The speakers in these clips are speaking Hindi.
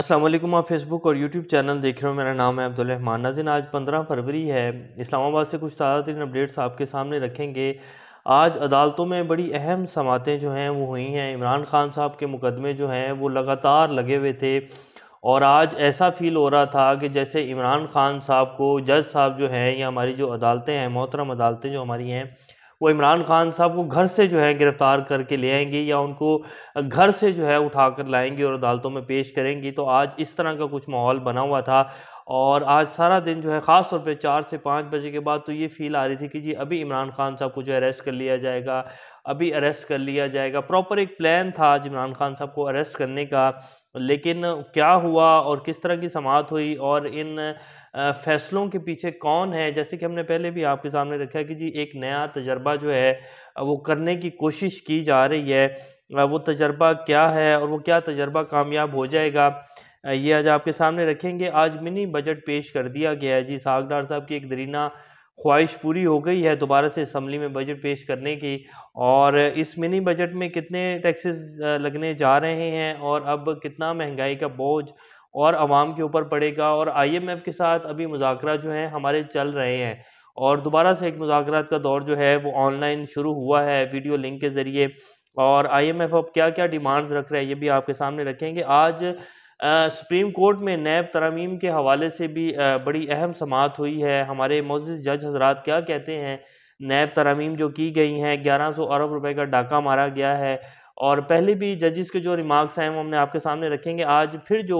अस्सलाम वालेकुम। आप फेसबुक और यूट्यूब चैनल देख रहे हो। मेरा नाम है अब्दुल रहमान। नाज़रीन, आज 15 फरवरी है। इस्लामाबाद से कुछ ताज़ा तरीन अपडेट्स आपके सामने रखेंगे। आज अदालतों में बड़ी अहम समातें जो हैं वो हुई हैं। इमरान खान साहब के मुकदमे जो हैं वो लगातार लगे हुए थे और आज ऐसा फ़ील हो रहा था कि जैसे इमरान खान साहब को जज साहब जो हैं या हमारी जो अदालतें हैं, मोहतरम अदालतें जो हमारी हैं, वो इमरान खान साहब को घर से जो है गिरफ़्तार करके ले आएँगी या उनको घर से जो है उठा कर लाएँगी और अदालतों में पेश करेंगी। तो आज इस तरह का कुछ माहौल बना हुआ था और आज सारा दिन जो है ख़ास तौर पे 4 से 5 बजे के बाद तो ये फ़ील आ रही थी कि जी अभी इमरान खान साहब को जो है अरेस्ट कर लिया जाएगा, अभी अरेस्ट कर लिया जाएगा। प्रॉपर एक प्लान था आज इमरान खान साहब को अरेस्ट करने का, लेकिन क्या हुआ और किस तरह की समाअत हुई और इन फ़ैसलों के पीछे कौन है, जैसे कि हमने पहले भी आपके सामने रखा है कि जी एक नया तजर्बा जो है वो करने की कोशिश की जा रही है। वो तजर्बा क्या है और वो क्या तजर्बा कामयाब हो जाएगा, ये आज आपके सामने रखेंगे। आज मिनी बजट पेश कर दिया गया है जी। इसहाक डार साहब की एक दरीना ख्वाहिश पूरी हो गई है दोबारा से असम्बली में बजट पेश करने की। और इस मिनी बजट में कितने टैक्सेस लगने जा रहे हैं और अब कितना महंगाई का बोझ और आवाम के ऊपर पड़ेगा। और IMF के साथ अभी मुज़ाकरा जो हैं हमारे चल रहे हैं और दोबारा से एक मुज़ाकरात का दौर जो है वो ऑनलाइन शुरू हुआ है वीडियो लिंक के ज़रिए। और IMF अब क्या-क्या डिमांड्स रख रहा है ये भी आपके सामने रखेंगे। आज सुप्रीम कोर्ट में नैब तरमीम के हवाले से भी बड़ी अहम समाअत हुई है। हमारे मोअज़्ज़िज़ जज हज़रात क्या कहते हैं, नैब तरमीम जो की गई हैं, 1100 अरब रुपए का डाका मारा गया है। और पहले भी जजेस के जो रिमार्क्स हैं वो हमने आपके सामने रखेंगे। आज फिर जो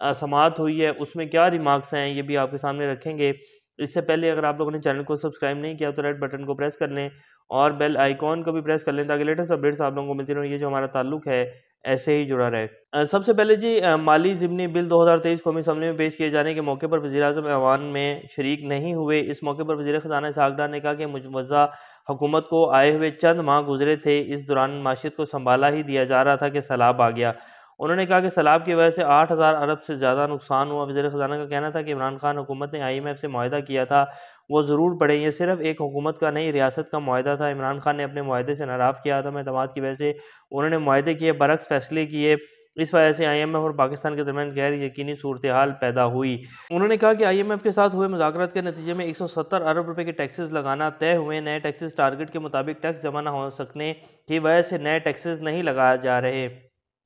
समाअत हुई है उसमें क्या रिमार्क्स हैं ये भी आपके सामने रखेंगे। इससे पहले अगर आप लोगों ने चैनल को सब्सक्राइब नहीं किया तो रेड बटन को प्रेस कर लें और बेल आइकॉन को भी प्रेस कर लें ताकि लेटेस्ट अपडेट्स आप लोगों को मिलती रहें। ये जो हमारा ताल्लुक है ऐसे ही जुड़ा रहे। सबसे पहले जी माली ज़िमनी बिल 2023 कौमी असम्बली में पेश किए जाने के मौके पर वज़ीर-ए-आज़म ऐवान में शरीक नहीं हुए। इस मौके पर वज़ीर ख़ज़ाना इसहाक डार ने कहा कि मुजवज़्ज़ा हुकूमत को आए हुए चंद माह गुज़रे थे, इस दौरान माशियत को सँभाला ही दिया जा रहा था कि सैलाब आ गया। उन्होंने कहा कि सैलाब की वजह से 8000 अरब से ज़्यादा नुकसान हुआ। वज़ीर ख़ज़ाना का कहना था कि इमरान खान हुकूमत ने IMF से मुआहदा किया था, वो ज़रूर पढ़ें। ये सिर्फ़ एक हुकूमत का नहीं, रियासत का मुआहदा था। इमरान खान ने अपने मुआहदे से नाराज़ किया, अदम एतमाद की वजह से उन्होंने मुआहदे किए बरअक्स फ़ैसले किए। इस वजह से IMF और पाकिस्तान के दरमियान गैर यकीनी सूरत-ए-हाल पैदा हुई। उन्होंने कहा कि IMF के साथ हुए मुज़ाकरात के नतीजे में 170 अरब रुपए के टैक्सेस लगाना तय हुए। नए टैक्सेस टारगेट के मुताबिक टैक्स जमा न हो सकने की वजह से नए टैक्सेस नहीं लगाए जा रहे।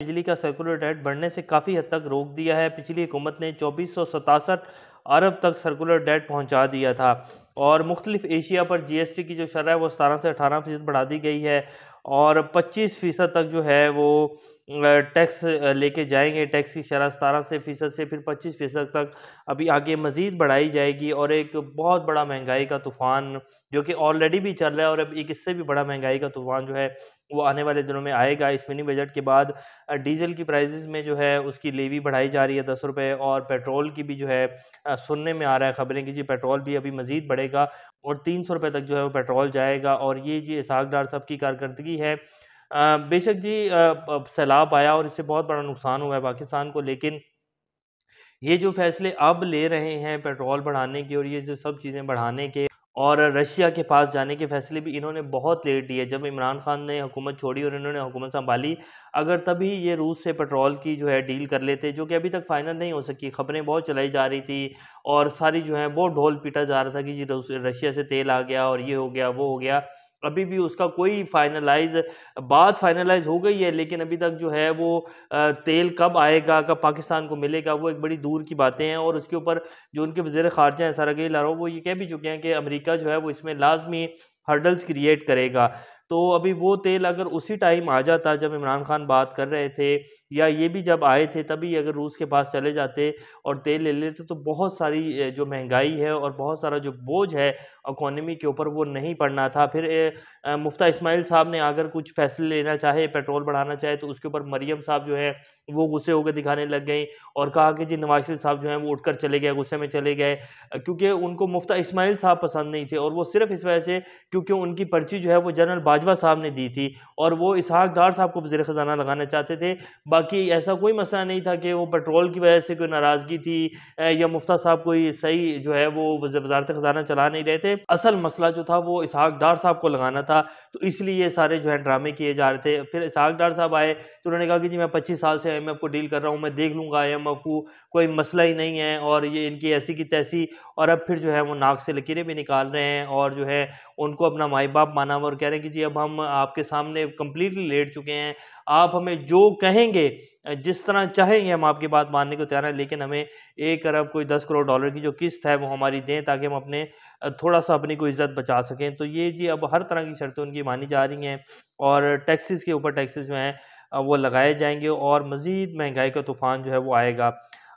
बिजली का सर्कुलर डेट बढ़ने से काफ़ी हद तक रोक दिया है। पिछली हुकूमत ने 2467 अरब तक सर्कुलर डेट पहुंचा दिया था। और मुख्तलिफ एशिया पर GST की जो शरह है वो 17 से 18% बढ़ा दी गई है और 25% तक जो है वो टैक्स लेके जाएंगे। टैक्स की शरह 17% से फिर 25% तक अभी आगे मज़ीद बढ़ाई जाएगी। और एक बहुत बड़ा महंगाई का तूफ़ान जो कि ऑलरेडी भी चल रहा है और अब एक इससे भी बड़ा महंगाई का तूफ़ान जो है वो आने वाले दिनों में आएगा। इस मिनी बजट के बाद डीज़ल की प्राइसेस में जो है उसकी लेवी बढ़ाई जा रही है 10 रुपये। और पेट्रोल की भी जो है सुनने में आ रहा है खबरें कि जी पेट्रोल भी अभी मज़ीद बढ़ेगा और 300 रुपये तक जो है वो पेट्रोल जाएगा। और ये जी इसहाक डार साहब की कारकर्दगी है। बेशक जी सैलाब आया और इससे बहुत बड़ा नुकसान हुआ है पाकिस्तान को, लेकिन ये जो फ़ैसले अब ले रहे हैं पेट्रोल बढ़ाने के और ये जो सब चीज़ें बढ़ाने के और रशिया के पास जाने के फ़ैसले भी इन्होंने बहुत लेट लिए। जब इमरान खान ने हुकूमत छोड़ी और इन्होंने हुकूमत सँभाली, अगर तभी ये रूस से पेट्रोल की जो है डील कर लेते, जो कि अभी तक फ़ाइनल नहीं हो सकी। ख़बरें बहुत चलाई जा रही थी और सारी जो है बहुत ढोल पीटा जा रहा था कि जी रशिया से तेल आ गया और ये हो गया, वो हो गया। अभी भी उसका कोई बात फ़ाइनलाइज़ हो गई है, लेकिन अभी तक जो है वो तेल कब आएगा, कब पाकिस्तान को मिलेगा, वो एक बड़ी दूर की बातें हैं। और उसके ऊपर जो उनके वज़ीर ख़ारिजा हैं सरगेई लारोव, वो ये कह भी चुके हैं कि अमेरिका जो है वो इसमें लाज़मी हर्डल्स क्रिएट करेगा। तो अभी वो तेल अगर उसी टाइम आ जाता जब इमरान खान बात कर रहे थे या ये भी जब आए थे, तभी अगर रूस के पास चले जाते और तेल ले लेते तो बहुत सारी जो महंगाई है और बहुत सारा जो बोझ है इकॉनमी के ऊपर वो नहीं पड़ना था। फिर मुफ्ता इस्माइल साहब ने अगर कुछ फ़ैसले लेना चाहे, पेट्रोल बढ़ाना चाहे, तो उसके ऊपर मरियम साहब जो है वो गुस्से होकर दिखाने लग गईं और कहा कि जी नवाज़ शरीफ साहब जो हैं वो उठकर चले गए, गुस्से में चले गए। क्योंकि उनको मुफ्ता इस्माइल साहब पसंद नहीं थे और वो सिर्फ़ इस वजह से क्योंकि उनकी पर्ची जो है वो जनरल बाजवा साहब ने दी थी और वो इसहाक डार साहब को वज़ीर ख़ज़ाना लगाना चाहते थे। बाकी ऐसा कोई मसला नहीं था कि वो पेट्रोल की वजह से कोई नाराज़गी थी या मुफ्ता साहब कोई सही जो है वो वज़ारत ख़ज़ाना चला नहीं रहे थे। असल मसला जो था वो इसहाक डार साहब को लगाना था, तो इसलिए ये सारे जो है ड्रामे किए जा रहे थे। फिर इसहाक डार साहब आए तो उन्होंने कहा कि जी मैं 25 साल से IMF को डील कर रहा हूँ, मैं देख लूँगा IMF को, कोई मसला ही नहीं है और ये इनकी ऐसी की तैसी। और अब फिर जो है वो नाक से लकीरें भी निकाल रहे हैं और जो है उनको अपना माई-बाप माना हुआ और कह रहे हैं कि जी अब हम आपके सामने कंप्लीटली लेट चुके हैं। आप हमें जो कहेंगे जिस तरह चाहेंगे हम आपकी बात मानने को तैयार हैं, लेकिन हमें 1 अरब कोई 10 करोड़ डॉलर की जो किस्त है वो हमारी दें ताकि हम अपने थोड़ा-सा अपनी कोई इज़्ज़त बचा सकें। तो ये जी अब हर तरह की शर्तें उनकी मानी जा रही हैं और टैक्सेस के ऊपर टैक्सेस जो हैं वो लगाए जाएँगे और मज़ीद महँगाई का तूफ़ान जो है वो आएगा।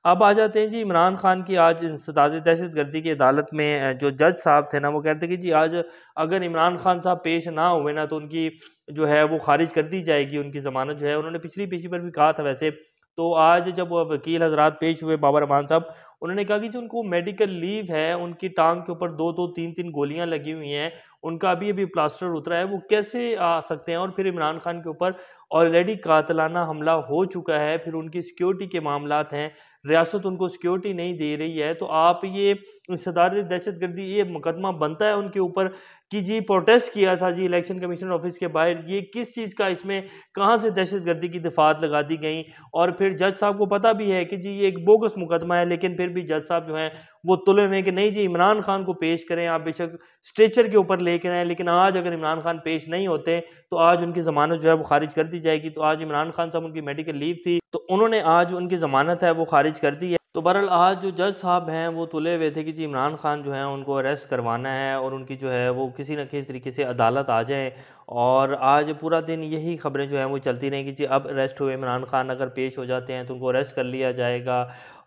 अब आ जाते हैं जी इमरान खान की आज इंसदाद दहशतगर्दी की अदालत में जो जज साहब थे ना वो कहते हैं कि जी आज अगर इमरान खान साहब पेश ना हुए ना तो उनकी जो है वो खारिज कर दी जाएगी, उनकी ज़मानत जो है। उन्होंने पिछली पेशी पर भी कहा था वैसे। तो आज जब वो वकील हज़रात पेश हुए बाबर अमान साहब, उन्होंने कहा कि जो उनको मेडिकल लीव है, उनकी टाँग के ऊपर 2-2 3-3 गोलियाँ लगी हुई हैं, उनका अभी-अभी प्लास्टर उतरा है, वो कैसे आ सकते हैं? और फिर इमरान खान के ऊपर ऑलरेडी कातिलाना हमला हो चुका है, फिर उनकी सिक्योरिटी के मामलात हैं, रियासत उनको सिक्योरिटी नहीं दे रही है, तो आप ये सदारत दहशतगर्दी ये मुकदमा बनता है उनके ऊपर कि जी प्रोटेस्ट किया था जी इलेक्शन कमीशन ऑफिस के बाहर, ये किस चीज़ का इसमें कहाँ से दहशतगर्दी की दफ़ात लगा दी गई। और फिर जज साहब को पता भी है कि जी ये एक बोगस मुकदमा है, लेकिन फिर भी जज साहब जो हैं वो तुले हुए हैं कि नहीं जी इमरान खान को पेश करें, आप बेशक स्ट्रेचर के ऊपर लेकर आएँ, लेकिन आज अगर इमरान खान पेश नहीं होते तो आज उनकी ज़मानत जो है वो खारिज कर दी जाएगी। तो आज इमरान खान साहब उनकी मेडिकल लीव थी, तो उन्होंने आज उनकी ज़मानत है वो खारिज कर दी है। तो बहरहाल आज जो जज साहब हैं वो तुले हुए थे कि जी इमरान खान जो हैं उनको अरेस्ट करवाना है और उनकी जो है वो किसी न किसी तरीके से अदालत आ जाएँ। और आज पूरा दिन यही खबरें जो हैं वो चलती रहीं कि जी अब अरेस्ट हुए इमरान खान, अगर पेश हो जाते हैं तो उनको अरेस्ट कर लिया जाएगा।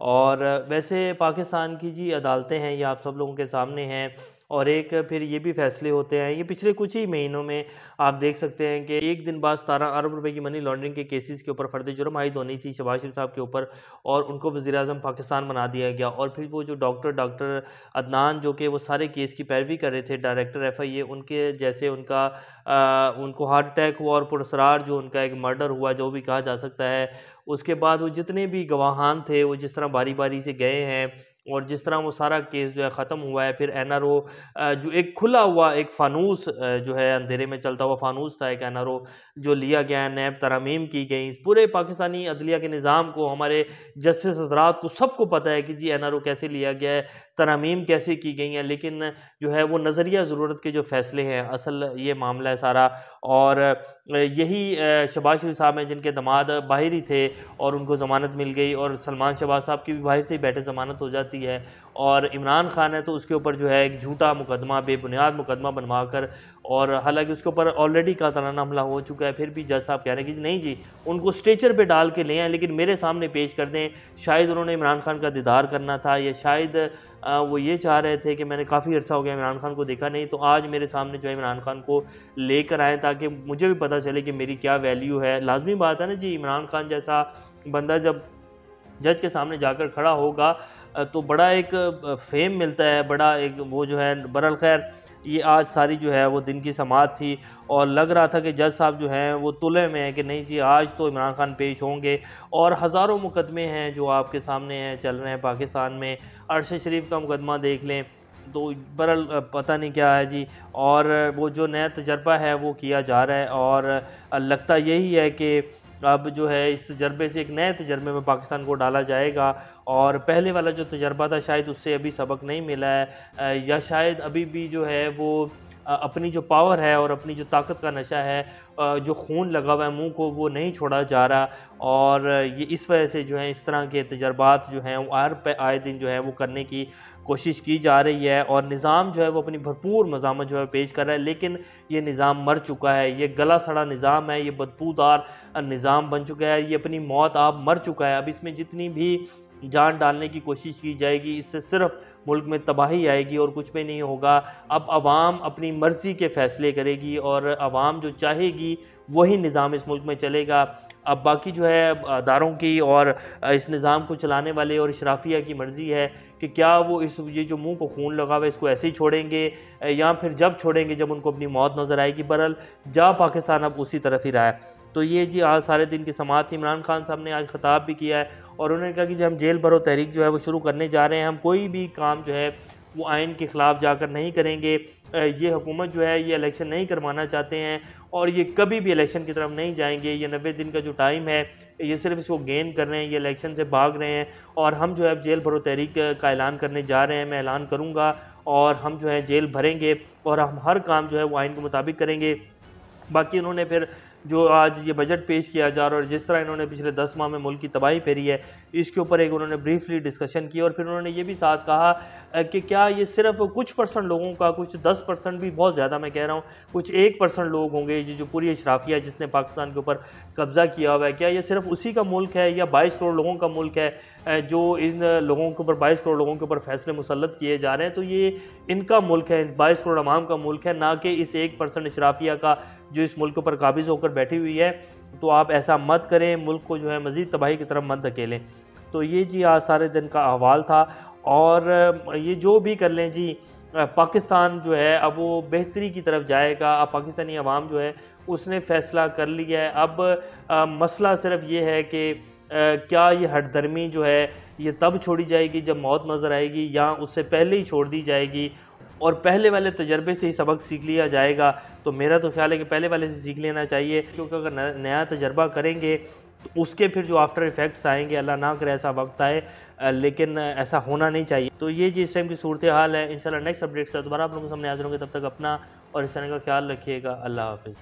और वैसे पाकिस्तान की जी अदालतें हैं ये आप सब लोगों के सामने हैं और एक फिर ये भी फैसले होते हैं। ये पिछले कुछ ही महीनों में आप देख सकते हैं कि एक दिन बाद 17 अरब रुपए की मनी लॉन्ड्रिंग के केसेस के ऊपर फर्द जुर्म आयद होनी थी शहबाज शरीफ साहब के ऊपर और उनको वज़ीर-ए-आज़म पाकिस्तान बना दिया गया। और फिर वो जो डॉक्टर अदनान जो कि वो सारे केस की पैरवी कर रहे थे, डायरेक्टर FIA, उनके जैसे उनको हार्ट अटैक हुआ और पुरअसरार जो उनका एक मर्डर हुआ जो भी कहा जा सकता है। उसके बाद वो जितने भी गवाहान थे वो जिस तरह बारी-बारी से गए हैं और जिस तरह वो सारा केस जो है ख़त्म हुआ है। फिर NRO जो एक खुला हुआ एक फ़ानूस जो है अंधेरे में चलता हुआ फ़ानूस था एक NRO जो लिया गया है, नैब तरमीम की गई। पूरे पाकिस्तानी अदलिया के निज़ाम को, हमारे जस्टिस हज़रात को सबको पता है कि जी NRO कैसे लिया गया है, तरमीम कैसे की गई हैं, लेकिन जो है वो नज़रिया ज़रूरत के जो फ़ैसले हैं, असल ये मामला है सारा। और यही शहबाज शरीफ साहब हैं जिनके दामाद बाहर ही थे और उनको ज़मानत मिल गई और सलमान शहबाज साहब की भी बाहर से ही बैठे ज़मानत हो जाती है। और इमरान खान है तो उसके ऊपर जो है एक झूठा मुकदमा, बेबुनियाद मुकदमा बनवा कर, और हालाँकि उसके ऊपर ऑलरेडी कातिलाना हमला हो चुका है, फिर भी जज साहब कह रहे हैं कि नहीं जी उनको स्ट्रेचर पे डाल के ले आएँ लेकिन मेरे सामने पेश कर दें। शायद उन्होंने इमरान खान का दीदार करना था या शायद वो ये चाह रहे थे कि मैंने काफ़ी अर्सा हो गया इमरान खान को देखा नहीं, तो आज मेरे सामने जो है इमरान खान को लेकर आएँ ताकि मुझे भी पता चले कि मेरी क्या वैल्यू है। लाज़मी बात है ना जी, इमरान खान जैसा बंदा जब जज के सामने जाकर खड़ा होगा तो बड़ा एक फ़ेम मिलता है, बड़ा एक वो जो है। बहरहाल ख़ैर ये आज सारी जो है वो दिन की समाअत थी और लग रहा था कि जज साहब जो हैं वो तुले में हैं कि नहीं जी आज तो इमरान खान पेश होंगे। और हज़ारों मुकदमे हैं जो आपके सामने हैं, चल रहे हैं पाकिस्तान में। अरशद शरीफ का मुकदमा देख लें तो बहरहाल पता नहीं क्या है जी। और वो जो नया तजर्बा है वो किया जा रहा है और लगता यही है कि अब जो है इस तजर्बे से एक नए तजर्बे में पाकिस्तान को डाला जाएगा। और पहले वाला जो तजर्बा था शायद उससे अभी सबक नहीं मिला है या शायद अभी भी जो है वो अपनी जो पावर है और अपनी जो ताकत का नशा है, जो खून लगा हुआ है मुँह को, वो नहीं छोड़ा जा रहा। और ये इस वजह से जो है इस तरह के तजर्बात जो हैं वो आए दिन जो है वो करने की कोशिश की जा रही है। और निज़ाम जो है वो अपनी भरपूर मज़ामत जो है पेश कर रहा है, लेकिन ये निज़ाम मर चुका है, ये गला सड़ा निज़ाम है, ये बदबूदार निज़ाम बन चुका है, ये अपनी मौत आप मर चुका है। अब इसमें जितनी भी जान डालने की कोशिश की जाएगी इससे सिर्फ मुल्क में तबाही आएगी और कुछ भी नहीं होगा। अब आवाम अपनी मर्ज़ी के फ़ैसले करेगी और आवाम जो चाहेगी वही निज़ाम इस मुल्क में चलेगा। अब बाकी जो है अदारों की और इस निज़ाम को चलाने वाले और इशराफिया की मर्ज़ी है कि क्या वो ये जो मुँह को खून लगा हुआ है इसको ऐसे ही छोड़ेंगे या फिर जब छोड़ेंगे जब उनको अपनी मौत नज़र आएगी। बहरहाल जा पाकिस्तान अब उसी तरफ ही रहा है। तो ये जी आज सारे दिन की समाअत थी। इमरान खान साहब ने आज खिताब भी किया है और उन्होंने कहा कि जब हम जेल भरो तहरीक जो है वो शुरू करने जा रहे हैं, हम कोई भी काम जो है वो आइन के ख़िलाफ़ जाकर नहीं करेंगे। ये हुकूमत जो है ये इलेक्शन नहीं करवाना चाहते हैं और ये कभी भी इलेक्शन की तरफ नहीं जाएंगे। ये 90 दिन का जो टाइम है ये सिर्फ इसको गेन कर रहे हैं, ये इलेक्शन से भाग रहे हैं और हम जो है अब जेल भरो तहरीक का ऐलान करने जा रहे हैं। मैं ऐलान करूँगा और हम जो है जेल भरेंगे और हम हर काम जो है वो आइन के मुताबिक करेंगे। बाकी उन्होंने फिर जो आज ये बजट पेश किया जा रहा है और जिस तरह इन्होंने पिछले 10 माह में मुल्क की तबाही फेरी है, इसके ऊपर एक उन्होंने ब्रीफली डिस्कशन की और फिर उन्होंने ये भी साथ कहा कि क्या ये सिर्फ कुछ परसेंट लोगों का, कुछ 10% भी बहुत ज़्यादा मैं कह रहा हूँ, कुछ 1% लोग होंगे जो पूरी अशराफिया है जिसने पाकिस्तान के ऊपर कब्ज़ा किया हुआ है, क्या ये सिर्फ उसी का मुल्क है या 22 करोड़ लोगों का मुल्क है जो इन लोगों के ऊपर 22 करोड़ लोगों के ऊपर फैसले मुसल्लत किए जा रहे हैं। तो ये इनका मुल्क है, 22 करोड़ अवाम का मुल्क है, ना कि इस 1% अशराफिया का जो इस मुल्क पर काबिज़ होकर बैठी हुई है। तो आप ऐसा मत करें, मुल्क को जो है मज़ीद तबाही की तरफ मत धकेलें। तो ये जी आज सारे दिन का अहवाल था और ये जो भी कर लें जी, पाकिस्तान जो है अब वो बेहतरी की तरफ जाएगा। अब पाकिस्तानी अवाम जो है उसने फ़ैसला कर लिया है। अब मसला सिर्फ ये है कि क्या ये हठधर्मी जो है ये तब छोड़ी जाएगी जब मौत नज़र आएगी या उससे पहले ही छोड़ दी जाएगी और पहले वाले तजर्बे से ही सबक सीख लिया जाएगा। तो मेरा तो ख्याल है कि पहले वाले से सीख लेना चाहिए, क्योंकि अगर नया तजर्बा करेंगे तो उसके फिर जो आफ्टर इफ़ेक्ट्स आएंगे, अल्लाह ना करे ऐसा वक्त आए, लेकिन ऐसा होना नहीं चाहिए। तो ये जी इस टाइम की सूरत हाल है। इंशाल्लाह नेक्स्ट अपडेट से दोबारा आप लोगों के सामने हाजिर होंगे। तब तक अपना और इस तरह का ख्याल रखिएगा। अल्लाह हाफ़िज़।